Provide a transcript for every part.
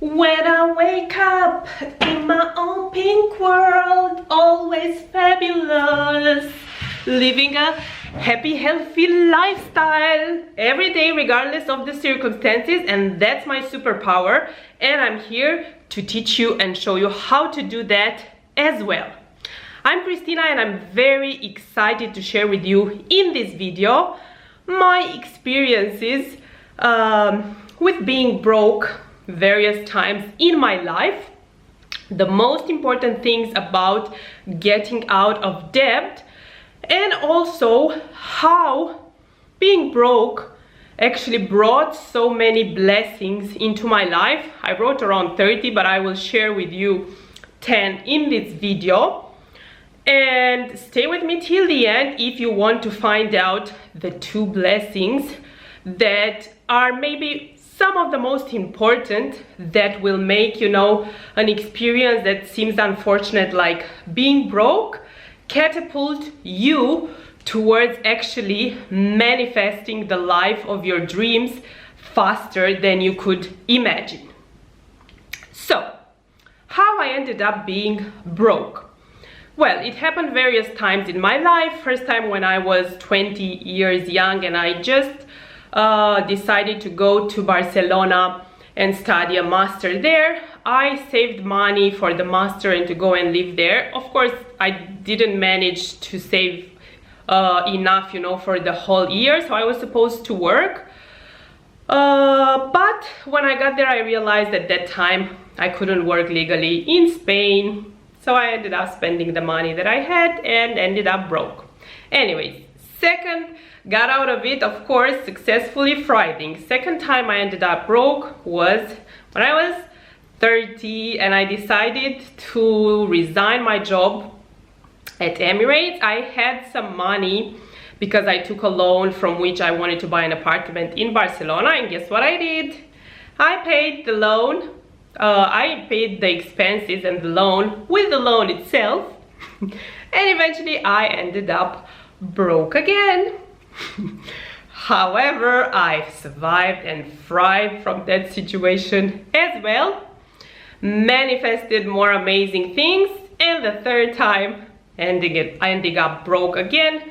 When I wake up in my own pink world, always fabulous, living a happy, healthy lifestyle every day, regardless of the circumstances, and that's my superpower, and I'm here to teach you and show you how to do that as well. I'm Christina, and I'm very excited to share with you in this video my experiences with being broke various times in my life, the most important things about getting out of debt, and also how being broke actually brought so many blessings into my life. I wrote around 30, but I will share with you 10 in this video. And stay with me till the end if you want to find out the 2 blessings that are maybe some of the most important that will make, you know, an experience that seems unfortunate, like being broke, catapult you towards actually manifesting the life of your dreams faster than you could imagine. So, how I ended up being broke? Well, it happened various times in my life. First time when I was 20 years young and I just decided to go to Barcelona and study a master there. I saved money for the master and to go and live there. Of course, I didn't manage to save enough, you know, for the whole year, so I was supposed to work. But when I got there, I realized at that time I couldn't work legally in Spain, so I ended up spending the money that I had and ended up broke. Anyways, second, got out of it, of course, successfully thriving. Second time I ended up broke was when I was 30 and I decided to resign my job at Emirates. I had some money because I took a loan from which I wanted to buy an apartment in Barcelona, and guess what I did? I paid the loan, I paid the expenses and the loan with the loan itself, and eventually I ended up broke again. However, I survived and thrived from that situation as well, manifested more amazing things, and the third time ending up broke again,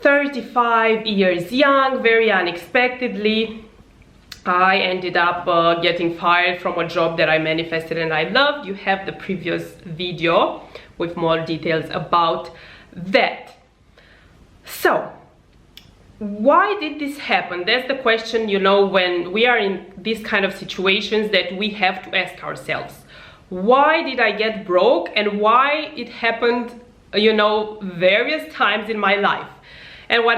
35 years young, very unexpectedly. I ended up getting fired from a job that I manifested and I loved. You have the previous video with more details about that. So, why did this happen? That's the question, you know, when we are in these kind of situations that we have to ask ourselves. Why did I get broke, and why it happened, you know, various times in my life? And what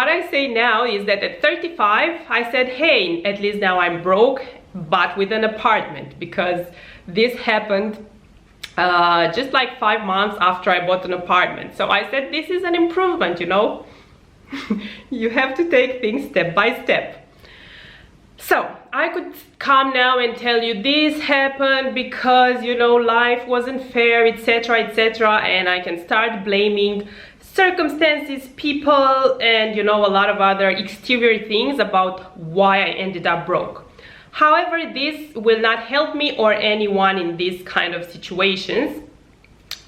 I say now is that at 35, I said, hey, at least now I'm broke, but with an apartment, because this happened just like 5 months after I bought an apartment. So I said, this is an improvement, you know. You have to take things step by step. So I could come now and tell you this happened because, you know, life wasn't fair, etc., etc., and I can start blaming circumstances, people, and, you know, a lot of other exterior things about why I ended up broke. However, this will not help me or anyone in these kind of situations.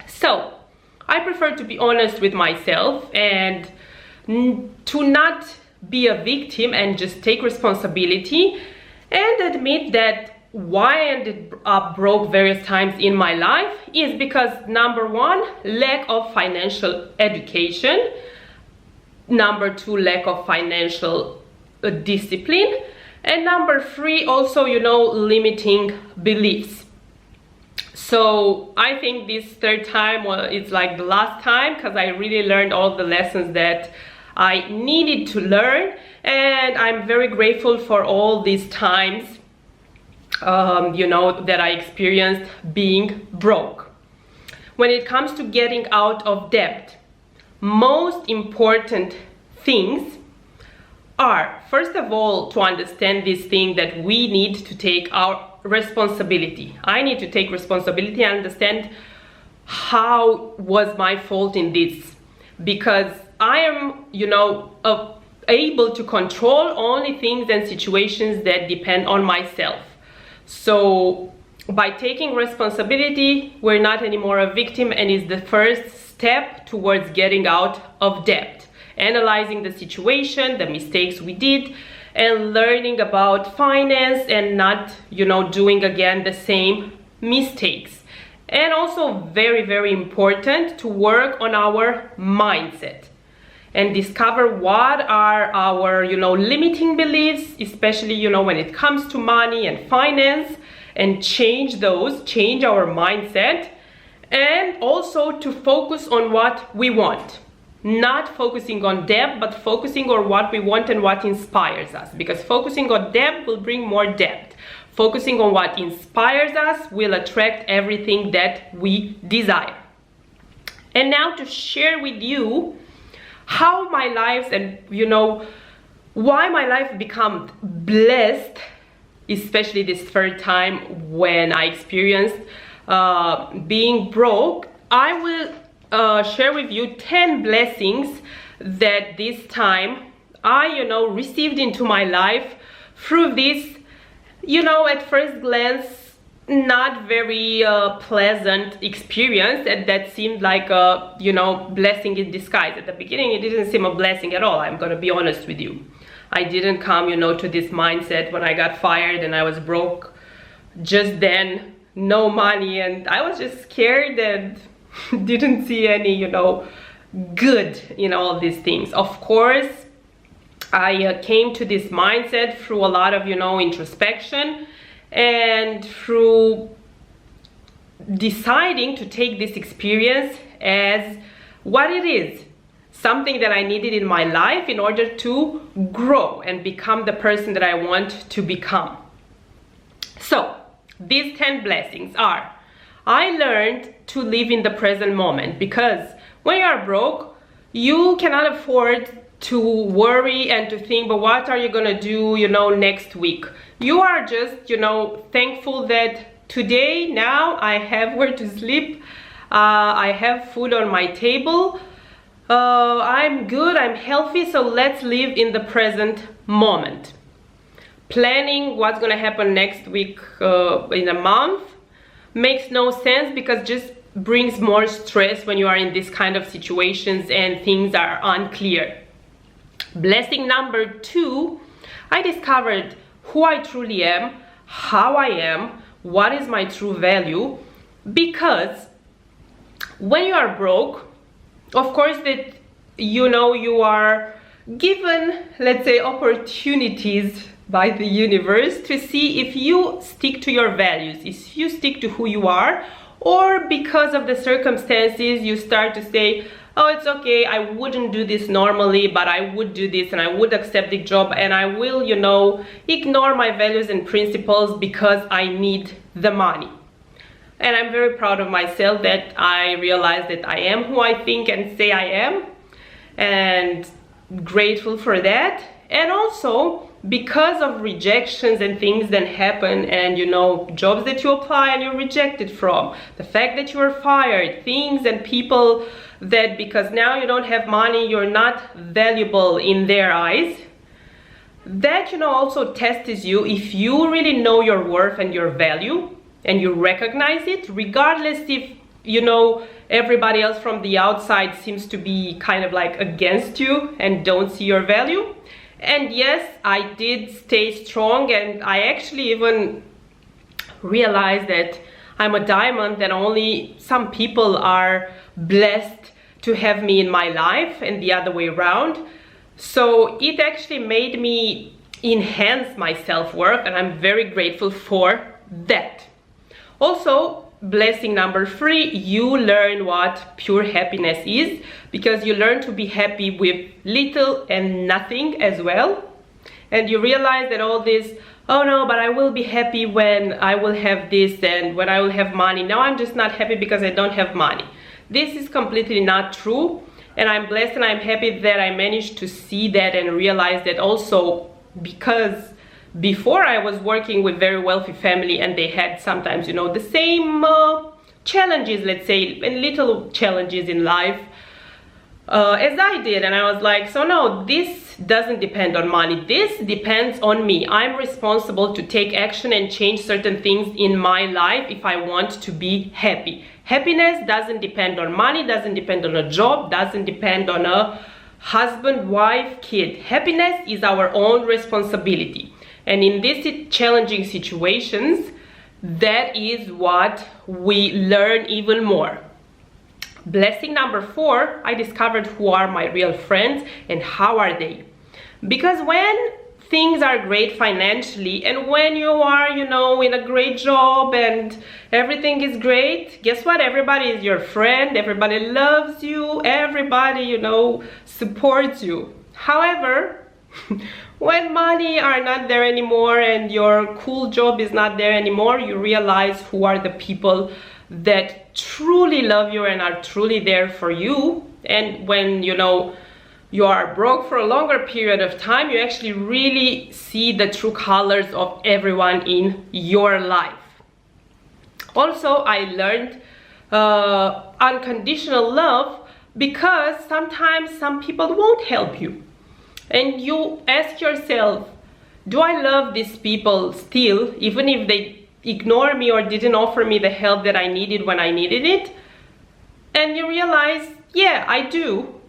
So I prefer to be honest with myself and to not be a victim and just take responsibility and admit that why I ended up broke various times in my life is because, number 1, lack of financial education, number 2, lack of financial discipline, and number 3, also, you know, limiting beliefs. So I think this third time, well, it's like the last time, because I really learned all the lessons that I needed to learn, and I'm very grateful for all these times, you know, that I experienced being broke. When it comes to getting out of debt, most important things are, first of all, to understand this thing that we need to take our responsibility. I need to take responsibility and understand how was my fault in this, because I am, you know, able to control only things and situations that depend on myself. So by taking responsibility, we're not anymore a victim, and is the first step towards getting out of debt. Analyzing the situation, the mistakes we did, and learning about finance and not, doing again the same mistakes. And also very, very important to work on our mindset and discover what are our, limiting beliefs, especially, when it comes to money and finance, and change our mindset, and also to focus on what we want. Not focusing on debt, but focusing on what we want and what inspires us. Because focusing on debt will bring more debt. Focusing on what inspires us will attract everything that we desire. And now to share with you how my life and, why my life become blessed, especially this third time when I experienced being broke. I will share with you 10 blessings that this time I, received into my life through this, at first glance, not very pleasant experience, and that seemed like a, blessing in disguise. At the beginning, it didn't seem a blessing at all. I'm gonna be honest with you. I didn't come, to this mindset when I got fired and I was broke just then, no money, and I was just scared and didn't see any, good in all these things. Of course, I came to this mindset through a lot of, introspection, and through deciding to take this experience as what it is. Something that I needed in my life in order to grow and become the person that I want to become. So, these 10 blessings are: I learned to live in the present moment, because when you are broke, you cannot afford to worry and to think, but what are you gonna do, next week? You are just, thankful that today, now, I have where to sleep, I have food on my table, I'm good, I'm healthy, so let's live in the present moment. Planning what's gonna happen next week in a month makes no sense, because just brings more stress when you are in this kind of situations and things are unclear. Blessing number 2, I discovered who I truly am, how I am, what is my true value, because when you are broke, of course that you are given, let's say, opportunities by the universe to see if you stick to your values, if you stick to who you are, or because of the circumstances you start to say, oh, it's okay, I wouldn't do this normally, but I would do this and I would accept the job, and I will, ignore my values and principles because I need the money. And I'm very proud of myself that I realized that I am who I think and say I am, and grateful for that. And also because of rejections and things that happen, and jobs that you apply and you're rejected from, the fact that you are fired, things and people that because now you don't have money, you're not valuable in their eyes, that also tests you if you really know your worth and your value, and you recognize it, regardless if everybody else from the outside seems to be kind of like against you and don't see your value. And yes, I did stay strong, and I actually even realized that I'm a diamond, that only some people are blessed to have me in my life and the other way around. So it actually made me enhance my self-worth, and I'm very grateful for that. Also, blessing number 3, you learn what pure happiness is, because you learn to be happy with little and nothing as well. And you realize that all this, oh no, but I will be happy when I will have this and when I will have money. Now I'm just not happy because I don't have money. This is completely not true, and I'm blessed and I'm happy that I managed to see that and realize that also, because before I was working with very wealthy family, and they had sometimes, the same challenges, let's say, and little challenges in life. as I did, and I was like, so no, this doesn't depend on money, this depends on me. I'm responsible to take action and change certain things in my life if I want to be happy. Happiness doesn't depend on money, doesn't depend on a job, doesn't depend on a husband, wife, kid. Happiness is our own responsibility, and in these challenging situations, that is what we learn even more. Blessing number 4, I discovered who are my real friends and how are they. Because when things are great financially and when you are, you know, in a great job and everything is great, guess what? Everybody is your friend, everybody loves you, everybody, you know, supports you. However, when money are not there anymore and your cool job is not there anymore, you realize who are the people that truly love you and are truly there for you. And when, you know, you are broke for a longer period of time, you actually really see the true colors of everyone in your life. Also, I learned unconditional love, because sometimes some people won't help you. And you ask yourself, do I love these people still, even if they ignore me or didn't offer me the help that I needed when I needed it? And you realize, yeah, I do,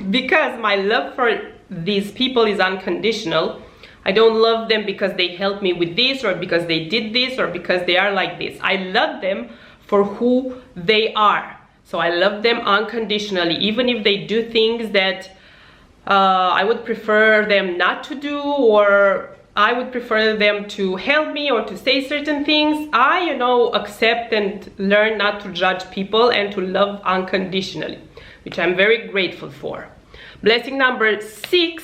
because my love for these people is unconditional. I don't love them because they helped me with this, or because they did this, or because they are like this. I love them for who they are. So I love them unconditionally, even if they do things that I would prefer them not to do, or I would prefer them to help me or to say certain things. I, you know, accept and learn not to judge people and to love unconditionally, which I'm very grateful for. Blessing number 6,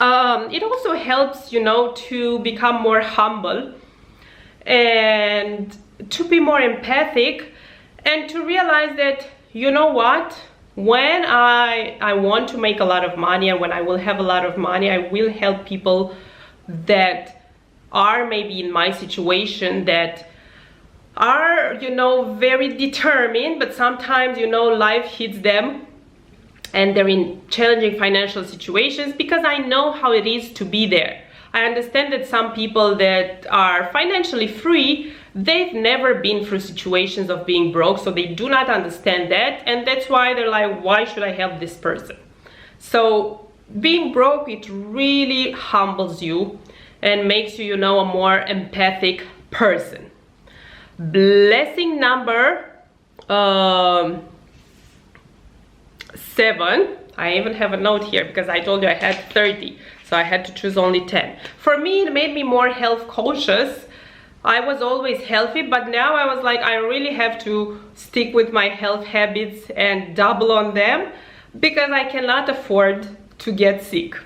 it also helps, you know, to become more humble and to be more empathic and to realize that, you know what, when I want to make a lot of money, and when I will have a lot of money, I will help people that are maybe in my situation, that are, you know, very determined, but sometimes, you know, life hits them and they're in challenging financial situations, because I know how it is to be there. I understand that some people that are financially free, they've never been through situations of being broke, so they do not understand that, and that's why they're like, why should I help this person? So being broke, it really humbles you and makes you, you know, a more empathic person. Blessing number 7, I even have a note here because I told you I had 30, so I had to choose only 10. For me, it made me more health conscious. I was always healthy, but now I was like, I really have to stick with my health habits and double on them, because I cannot afford to get sick.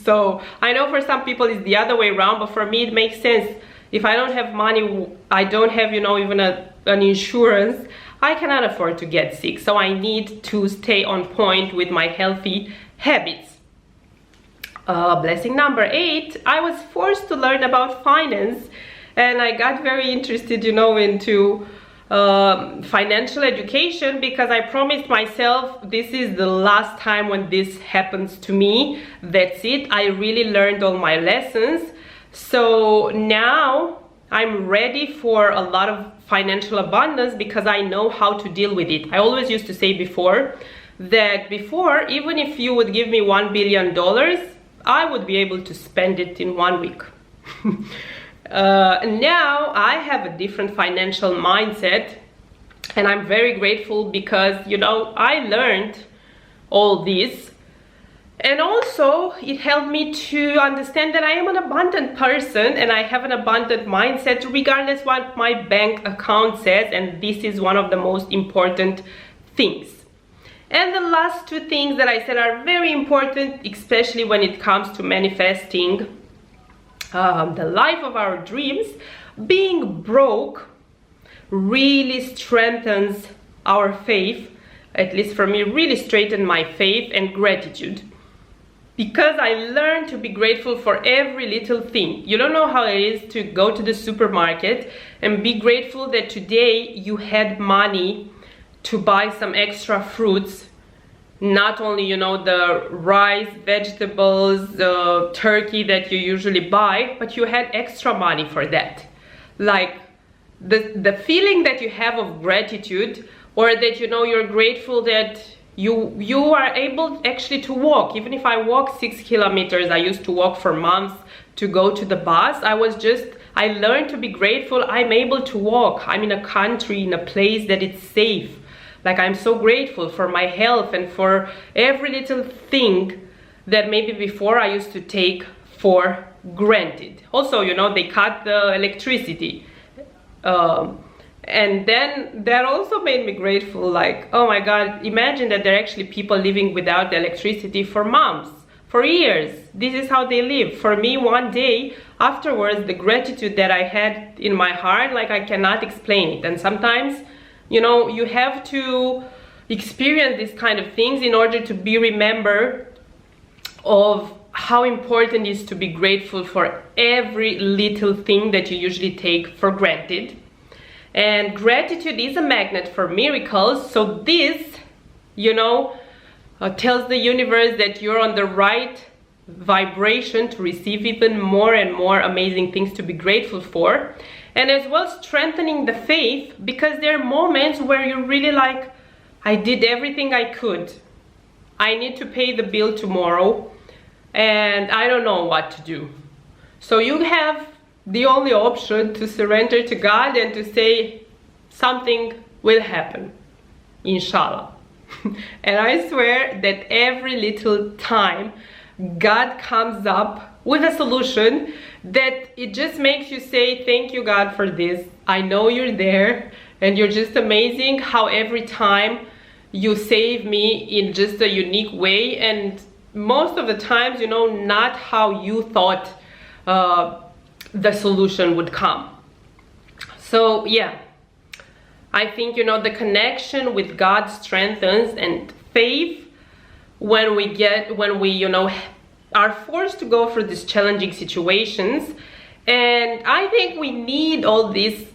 So I know for some people it's the other way around, but for me it makes sense. If I don't have money, I don't have, you know, even an insurance, I cannot afford to get sick. So I need to stay on point with my healthy habits. Blessing number 8, I was forced to learn about finance, and I got very interested, you know, into financial education, because I promised myself this is the last time when this happens to me. That's it. I really learned all my lessons. So now I'm ready for a lot of financial abundance, because I know how to deal with it. I always used to say before that even if you would give me $1 billion, I would be able to spend it in 1 week. Now I have a different financial mindset, and I'm very grateful, because, you know, I learned all this, and also it helped me to understand that I am an abundant person and I have an abundant mindset regardless what my bank account says, and this is one of the most important things. And the last 2 things that I said are very important, especially when it comes to manifesting the life of our dreams. Being broke really strengthens our faith, at least for me, really strengthened my faith and gratitude, because I learned to be grateful for every little thing. You don't know how it is to go to the supermarket and be grateful that today you had money to buy some extra fruits not only, you know, the rice, vegetables, the turkey that you usually buy, but you had extra money for that. Like the feeling that you have of gratitude, or that, you know, you're grateful that you are able actually to walk. Even if I walk 6 kilometers, I used to walk for months to go to the bus. I learned to be grateful. I'm able to walk. I'm in a country, in a place that it's safe. Like, I'm so grateful for my health and for every little thing that maybe before I used to take for granted. Also, you know, they cut the electricity. And then that also made me grateful. Like, oh my God, imagine that there are actually people living without electricity for months, for years. This is how they live. For me, one day afterwards, the gratitude that I had in my heart, like, I cannot explain it. And sometimes, you know, you have to experience these kind of things in order to be remembered of how important it is to be grateful for every little thing that you usually take for granted. And gratitude is a magnet for miracles. So this, you know, tells the universe that you're on the right vibration to receive even more and more amazing things to be grateful for. And as well, strengthening the faith, because there are moments where you're really like, I did everything I could. I need to pay the bill tomorrow and I don't know what to do. So you have the only option to surrender to God and to say something will happen, inshallah. And I swear that every little time God comes up with a solution that it just makes you say, thank you, God, for this. I know you're there and you're just amazing how every time you save me in just a unique way. And most of the times, you know, not how you thought the solution would come. So yeah, I think, you know, the connection with God strengthens, and faith, when we, you know, are forced to go through these challenging situations. And I think we need all these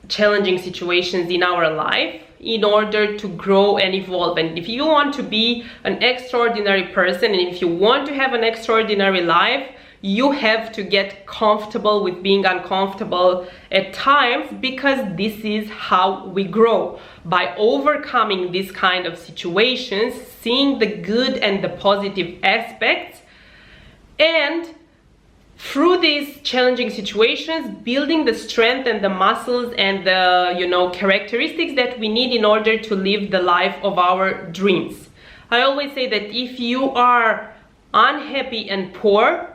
challenging situations in our life in order to grow and evolve. And if you want to be an extraordinary person, and if you want to have an extraordinary life, you have to get comfortable with being uncomfortable at times, because this is how we grow, by overcoming these kind of situations, seeing the good and the positive aspects, and through these challenging situations, building the strength and the muscles and the, you know, characteristics that we need in order to live the life of our dreams. I always say that if you are unhappy and poor,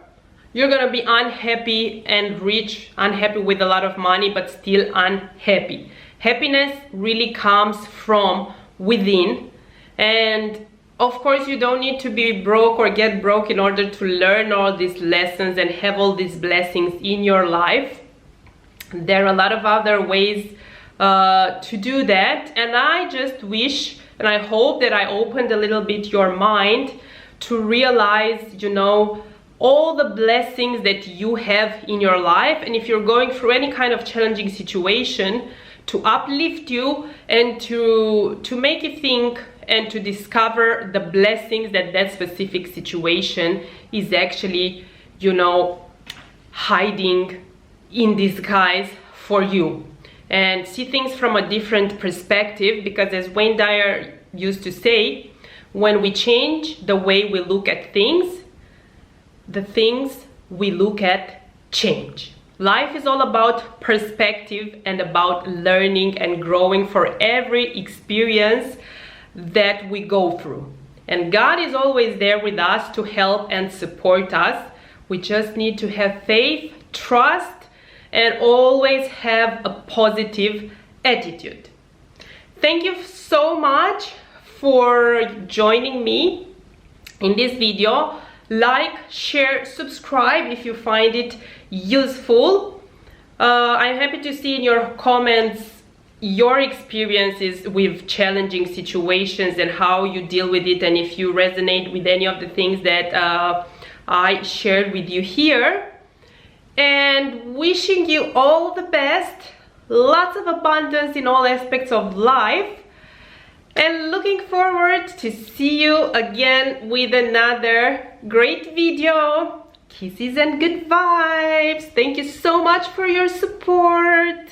you're gonna be unhappy and rich, unhappy with a lot of money, but still unhappy. Happiness really comes from within. And of course, you don't need to be broke or get broke in order to learn all these lessons and have all these blessings in your life. There are a lot of other ways to do that. And I just wish and I hope that I opened a little bit your mind to realize, you know, all the blessings that you have in your life. And if you're going through any kind of challenging situation, to uplift you and to make you think and to discover the blessings that that specific situation is actually, you know, hiding in disguise for you. And see things from a different perspective, because as Wayne Dyer used to say, when we change the way we look at things, the things we look at change. Life is all about perspective and about learning and growing for every experience that we go through. And God is always there with us to help and support us. We just need to have faith, trust, and always have a positive attitude. Thank you so much for joining me in this video. Like, share, subscribe if you find it useful. I'm happy to see in your comments your experiences with challenging situations and how you deal with it, and if you resonate with any of the things that I shared with you here. And wishing you all the best, lots of abundance in all aspects of life, And looking forward to see you again with another great video. Kisses and good vibes. Thank you so much for your support.